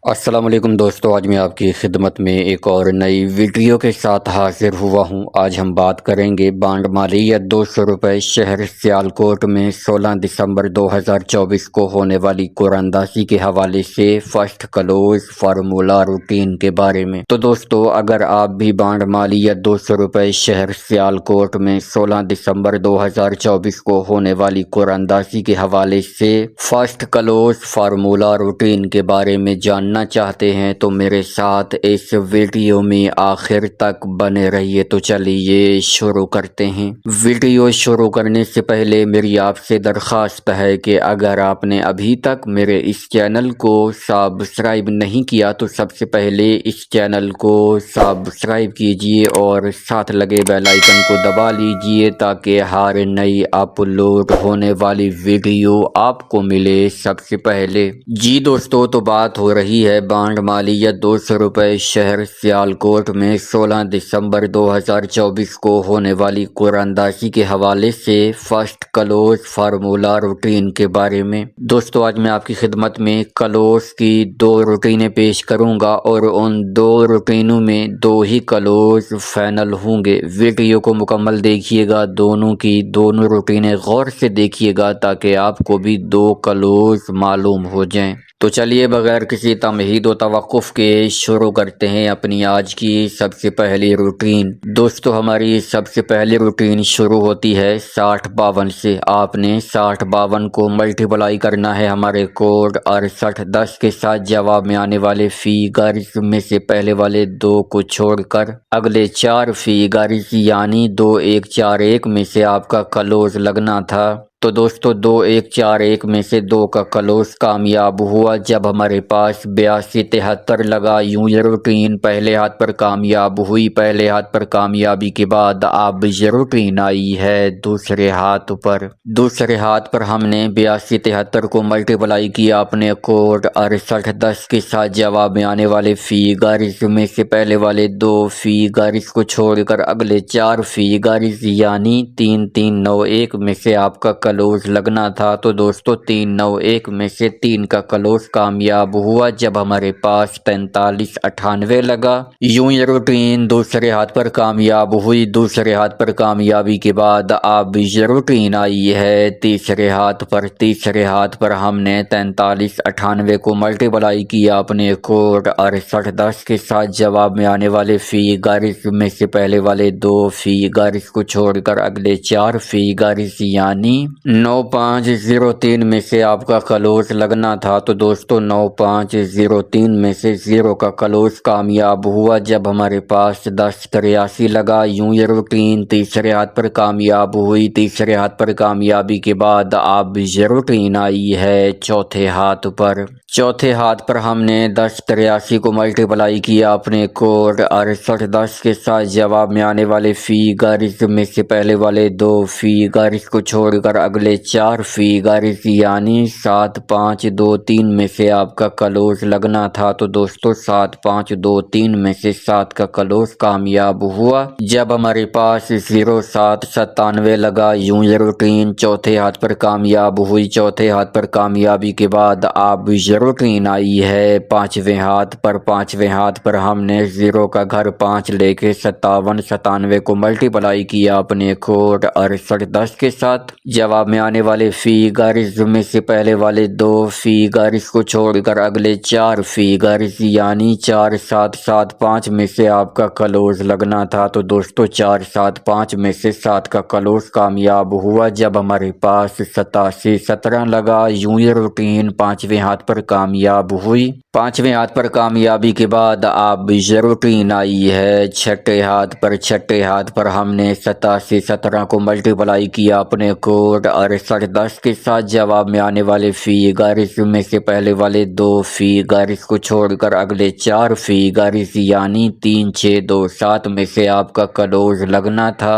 السلام علیکم دوستو، آج میں آپ کی خدمت میں ایک اور نئی ویڈیو کے ساتھ حاضر ہوا ہوں۔ آج ہم بات کریں گے بانڈ مالیت 200 روپے شہر سیالکوٹ میں 16 دسمبر 2024 کو ہونے والی قراندازی کے حوالے سے فرسٹ کلوز فارمولا روٹین کے بارے میں۔ تو دوستو، اگر آپ بھی بانڈ مالیت 200 روپے شہر سیالکوٹ میں 16 دسمبر 2024 کو ہونے والی قراندازی کے حوالے سے فرسٹ کلوز فارمولا روٹین کے بارے میں جاننا چاہتے ہیں تو میرے ساتھ اس ویڈیو میں آخر تک بنے رہیے۔ تو چلیے شروع کرتے ہیں۔ ویڈیو شروع کرنے سے پہلے میری آپ سے درخواست ہے کہ اگر آپ نے ابھی تک میرے اس چینل کو سبسکرائب نہیں کیا تو سب سے پہلے اس چینل کو سبسکرائب کیجئے اور ساتھ لگے بیل آئیکن کو دبا لیجئے تاکہ ہر نئی اپلوڈ ہونے والی ویڈیو آپ کو ملے سب سے پہلے۔ جی دوستو، تو بات ہو رہی ہے بانڈ مالیت 200 روپے شہر سیالکوٹ میں 16 دسمبر 2024 کو ہونے والی قراندازی کے حوالے سے فرسٹ کلوز فارمولا روٹین کے بارے میں۔ دوستو، آج میں آپ کی خدمت میں کلوز کی 2 روٹینیں پیش کروں گا اور ان 2 روٹینوں میں 2 ہی کلوز فائنل ہوں گے۔ ویڈیو کو مکمل دیکھیے گا، دونوں روٹینیں غور سے دیکھیے گا تاکہ آپ کو بھی 2 کلوز معلوم ہو جائیں۔ تو چلیے بغیر کسی تمہید و توقف کے شروع کرتے ہیں اپنی آج کی سب سے پہلی روٹین۔ دوستو، ہماری سب سے پہلی روٹین شروع ہوتی ہے 6052 سے۔ آپ نے 6052 کو ملٹیپلائی کرنا ہے ہمارے کوڈ 6810 کے ساتھ۔ جواب میں آنے والے فیگرز میں سے پہلے والے 2 کو چھوڑ کر اگلے 4 فیگرز یعنی 2141 میں سے آپ کا کلوز لگنا تھا۔ تو دوستو، 2141 میں سے 2 کا کلوز کامیاب ہوا جب ہمارے پاس 8273 لگا۔ یوں یہ روٹین پہلے ہاتھ پر کامیاب ہوئی۔ پہلے ہاتھ پر کامیابی کے بعد اب یہ روٹین آئی ہے دوسرے ہاتھ پر۔ دوسرے ہاتھ پر ہم نے 8273 کو ملٹیپلائی کیا اپنے کوڈ 6810 کے ساتھ۔ جواب میں آنے والے فیگرز میں سے پہلے والے 2 فیگرز کو چھوڑ کر اگلے 4 فیگرز یعنی 3391 میں سے آپ کا کلوز لگنا تھا۔ تو دوستو، 391 میں سے 3 کا کلوز کامیاب ہوا جب ہمارے پاس 4398 لگا۔ یوں یہ روٹین دوسرے ہاتھ پر کامیاب ہوئی۔ دوسرے ہاتھ پر کامیابی کے بعد اب یہ روٹین آئی ہے تیسرے ہاتھ پر۔ تیسرے ہاتھ پر ہم نے 4398 کو ملٹیپلائی کیا اپنے کوڈ 6810 کے ساتھ۔ جواب میں آنے والے فیگرز میں سے پہلے والے 2 فیگرز کو چھوڑ کر اگلے 4 فیگرز یعنی 9503 میں سے آپ کا کلوز لگنا تھا۔ تو دوستو، 9503 میں سے 0 کا کلوز کامیاب ہوا جب ہمارے پاس 1083 لگا۔ یوں یہ روٹین تیسرے ہاتھ پر کامیاب ہوئی۔ تیسرے ہاتھ پر کامیابی کے بعد اب یہ روٹین آئی ہے چوتھے ہاتھ پر۔ چوتھے ہاتھ پر ہم نے 1083 کو ملٹیپلائی کیا اپنے کوڈ 6810 کے ساتھ۔ جواب میں آنے والے فیگرز میں سے پہلے والے 2 فیگرز کو چھوڑ کر اگلے 4 فیگرز یعنی 7523 میں سے آپ کا کلوز لگنا تھا۔ تو دوستو، 7523 میں سے 7 کا کلوز کامیاب ہوا جب ہمارے پاس 0797 لگا۔ یوں یہ روٹین چوتھے ہاتھ پر کامیاب ہوئی۔ چوتھے ہاتھ پر کامیابی کے بعد اب یہ روٹین آئی ہے پانچویں ہاتھ پر۔ پانچویں ہاتھ پر ہم نے 0 کا گھر 5 لے کے 5797 کو ملٹیپلائی کیا اپنے کوڈ 6810 کے ساتھ۔ جواب میں آنے والے فیگرز میں سے پہلے والے 2 فیگرز کو چھوڑ کر اگلے 4 فیگرز یعنی 4775 میں سے آپ کا کلوز لگنا تھا۔ تو دوستو، 475 میں سے 7 کا کلوز کامیاب ہوا جب ہمارے پاس 8717 لگا۔ یوں یہ روٹین پانچویں ہاتھ پر کامیاب ہوئی۔ پانچویں ہاتھ پر کامیابی کے بعد اب یہ روٹین آئی ہے چھٹے ہاتھ پر۔ چھٹے ہاتھ پر ہم نے 8717 کو ملٹیپلائی کیا اپنے کوڈ 6810 کے ساتھ۔ جواب میں آنے والے فیگرز میں سے پہلے والے 2 فیگرز کو چھوڑ کر اگلے 4 فیگرز یعنی 3627 میں سے آپ کا کلوز لگنا تھا۔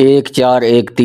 1413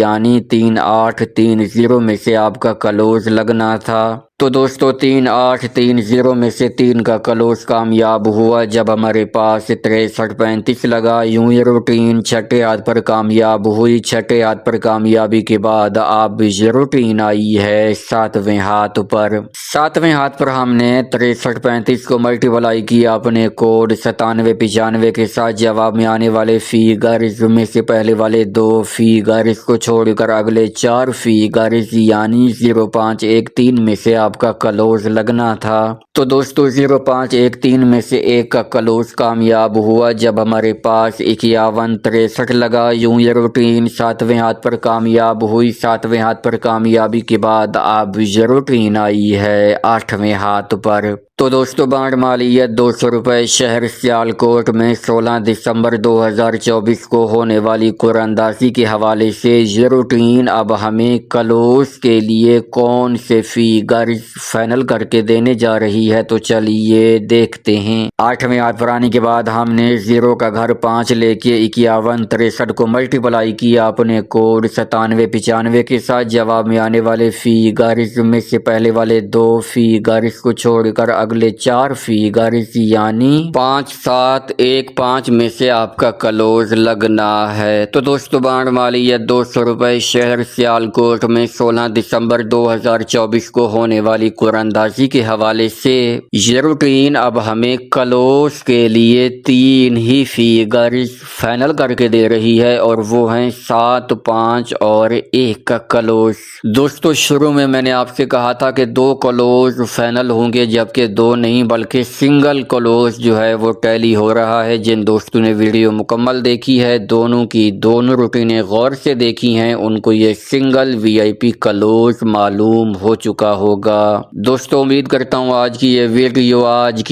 یعنی 3830 میں سے آپ کا کلوز لگنا تھا۔ تو دوستو 3830 میں سے 3 کا کلوز کامیاب ہوا جب ہمارے پاس 6335 لگا۔ یوں یہ روٹین چھٹے ہاتھ پر کامیاب ہوئی۔ چھٹے ہاتھ پر کامیابی کے بعد اب یہ روٹین آئی ہے 7ویں ہاتھ پر۔ 7ویں ہاتھ پر ہم نے 6335 کو ملٹیپلائی کیا اپنے کوڈ 9795 کے ساتھ۔ جواب میں آنے والے فیگرز میں سے پہلے والے 2 فیگرز کو چھوڑ کر اگلے 4 فیگرز یعنی 0513 میں سے آپ کا کلوز لگنا تھا۔ تو دوستو 0513 میں سے 1 کا کلوز کامیاب ہوا جب ہمارے پاس 5163 لگا۔ یوں یہ روٹین 7ویں ہاتھ پر کامیاب ہوئی۔ 7ویں ہاتھ پر کامیابی کے بعد اب یہ روٹین آئی ہے 8ویں ہاتھ پر۔ تو دوستو بانڈ مالیت 200 روپے شہر سیالکوٹ میں 16 دسمبر 2024 کو ہونے والی قراندازی کے حوالے سے یہ روٹین اب ہمیں کلوز کے لیے کون سے فیگرز فائنل کر کے دینے جا رہی ہے، تو چلیے دیکھتے ہیں۔ 8ویں ہاتھ پر آنے کے بعد ہم نے 0 کا گھر 5 لے کے 5163 کو ملٹیپلائی کیا اپنے کوڈ 9795 کے ساتھ۔ جواب میں آنے والے فیگرز میں سے پہلے والے 2 فیگرز کو چھوڑ کر اگلے 4 فیگرز یعنی 5715 میں سے آپ کا کلوز لگنا ہے۔ تو دوستو بانڈ مالیت 200 روپے شہر سیالکوٹ میں 16 دسمبر 2024 کو ہونے والی قراندازی کے حوالے سے یہ روٹین اب ہمیں کلوز کے لیے 3 ہی فیگرز فائنل کر کے دے رہی ہے، اور وہ ہیں 7 5 اور 1 کا کلوز۔ دوستو شروع میں نے آپ سے کہا تھا کہ 2 کلوز فائنل ہوں گے، جبکہ 2 نہیں بلکہ سنگل کلوز جو ہے وہ ٹیلی ہو رہا ہے۔ جن دوستوں نے ویڈیو مکمل دیکھی ہے، دونوں کی دونوں روٹینیں غور سے دیکھی ہیں، ان کو یہ سنگل VIP کلوز معلوم ہو چکا ہوگا۔ دوستو امید کرتا ہوں آج کی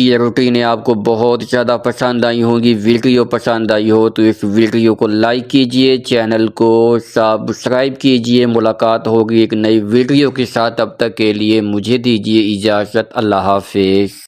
یہ روٹینیں آپ کو بہت زیادہ پسند آئی ہوں گی۔ ویڈیو پسند آئی ہو تو اس ویڈیو کو لائک کیجئے، چینل کو سبسکرائب کیجئے۔ ملاقات ہوگی ایک نئی ویڈیو کے ساتھ، تب تک کے لیے مجھے دیجئے اجازت۔ اللہ حافظ۔